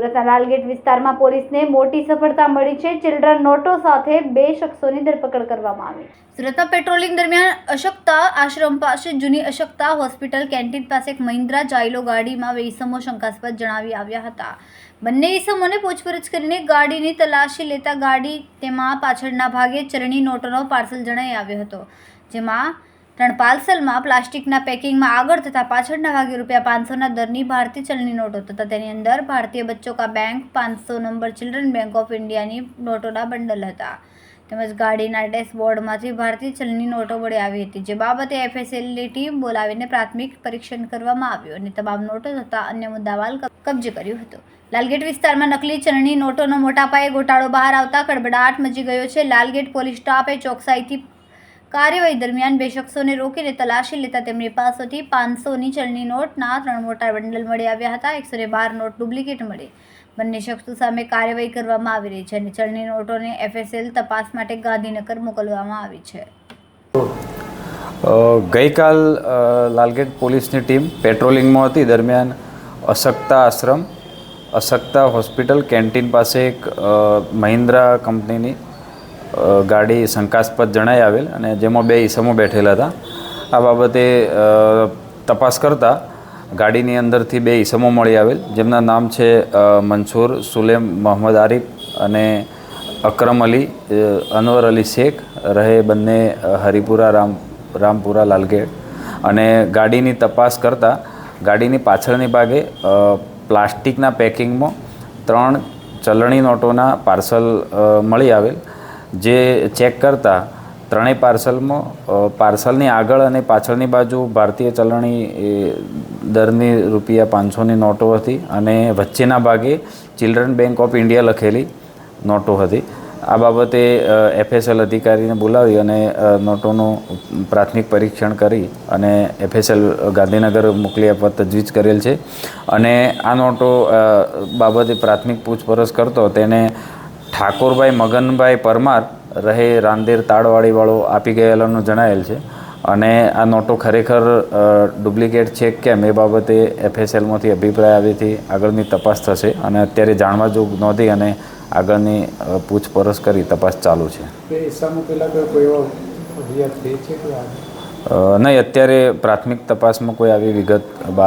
સુરતના લાલગેટ વિસ્તારમાં પોલીસને મોટી સફળતા મળી છે। ચિલ્ડ્રન નોટો સાથે 2 શખ્સોની ધરપકડ કરવામાં આવી। સુરતમાં પેટ્રોલિંગ દરમિયાન અશક્તા આશ્રમ પાસે જૂની અશક્તા હોસ્પિટલ કેન્ટીન પાસે એક મહિન્દ્રા જાયલો ગાડીમાં 2 ઈસમો શંકાસ્પદ જણાવી આવ્યા હતા। બંને ઈસમોને પૂછપરછ કરીને ગાડીની તલાશી લેતા ગાડી તેમાં પાછળના ભાગે ચલણી નોટોનો પાર્સલ જણાઈ આવ્યો હતો, જેમાં 3 પાર્સલમાં પ્લાસ્ટિકના પેકિંગમાં આગળ તથા પાછળના ભાગે ₹500ના દરની ભારતીય ચલણી નોટો તથા તેની અંદર ભારતીય બચ્ચોं का bank 500 number children bank of ઇન્ડિયાની નોટોના બંડલ હતા। તેમજ ગાડીના ડેશબોર્ડમાંથી ભારતીય ચલણી નોટો મળી આવી હતી, જે બાબતે એફએસએલની ટીમ બોલાવીને પ્રાથમિક પરીક્ષણ કરવામાં આવ્યું અને તમામ નોટો તથા અન્ય મુદ્દામાલ કબજે કર્યું હતું। લાલગેટ વિસ્તારમાં નકલી ચલણી નોટોનો મોટા પાયે ગોટાળો બહાર આવતા ખળબળાટ મચી ગયો છે। લાલગેટ પોલીસ સ્ટાફે ચોકસાઈથી કાર્યવાહી દરમિયાન 2 શખ્સોને રોકીને તલાશી લેતા તેમની પાસેથી 500ની ચલણી નોટના 3 મોટા બંડલ મળી આવ્યા હતા। 112 નોટ ડુપ્લિકેટ મળી બંને શખ્સો સામે કાર્યવાહી કરવામાં આવી રહી છે અને ચલણી નોટોને એફએસએલ તપાસ માટે ગાંધીનગર મોકલવામાં આવી છે। ગઈકાલ લાલગેટ પોલીસની ટીમ પેટ્રોલિંગમાં હતી દરમિયાન અશક્તા આશ્રમ, અશક્તા હોસ્પિટલ કેન્ટીન પાસે એક મહિન્દ્રા કંપનીની ગાડી શંકાસ્પદ જણાઈ આવેલ અને જેમાં 2 ઈસમો બેઠેલા હતા। આ બાબતે તપાસ કરતા ગાડીની અંદરથી 2 ઈસમો મળી આવેલ, જેમના નામ છે મંસૂર સુલેમ મોહમ્મદ આરિફ અને અકરમ અલી અનવર અલી શેખ, રહે બંને હરિપુરા રામપુરા લાલગેટ। અને ગાડીની તપાસ કરતાં ગાડીની પાછળની ભાગે પ્લાસ્ટિકના પેકિંગમાં 3 ચલણી નોટોના પાર્સલ મળી આવેલ, જે ચેક કરતાં 3 પાર્સલમાં પાર્સલની આગળ અને પાછળની બાજુ ભારતીય ચલણી દરની ₹500ની નોટો હતી અને વચ્ચેના ભાગે ચિલ્ડ્રન બેંક ઓફ ઇન્ડિયા લખેલી નોટો હતી। આ બાબતે એફએસએલ અધિકારીને બોલાવી અને નોટોનું પ્રાથમિક પરીક્ષણ કરી અને એફએસએલ ગાંધીનગર મોકલી આપવા તજવીજ કરેલ છે અને આ નોટો બાબતે પ્રાથમિક પૂછપરછ કરતો તેને ઠાકોરભાઈ મગનભાઈ પરમાર, રહે રાંદેર તાળવાડીવાળો આપી ગયેલાનું જણાયેલ છે અને આ નોટો ખરેખર ડુપ્લિકેટ છે કેમ એ બાબતે એફએસએલમાંથી અભિપ્રાય આવ્યાથી આગળની તપાસ થશે અને અત્યારે જાણવા જોગ નોંધી અને આગળની પૂછપરછ કરી તપાસ ચાલુ છે। નહીં, અત્યારે પ્રાથમિક તપાસમાં કોઈ આવી વિગત બહાર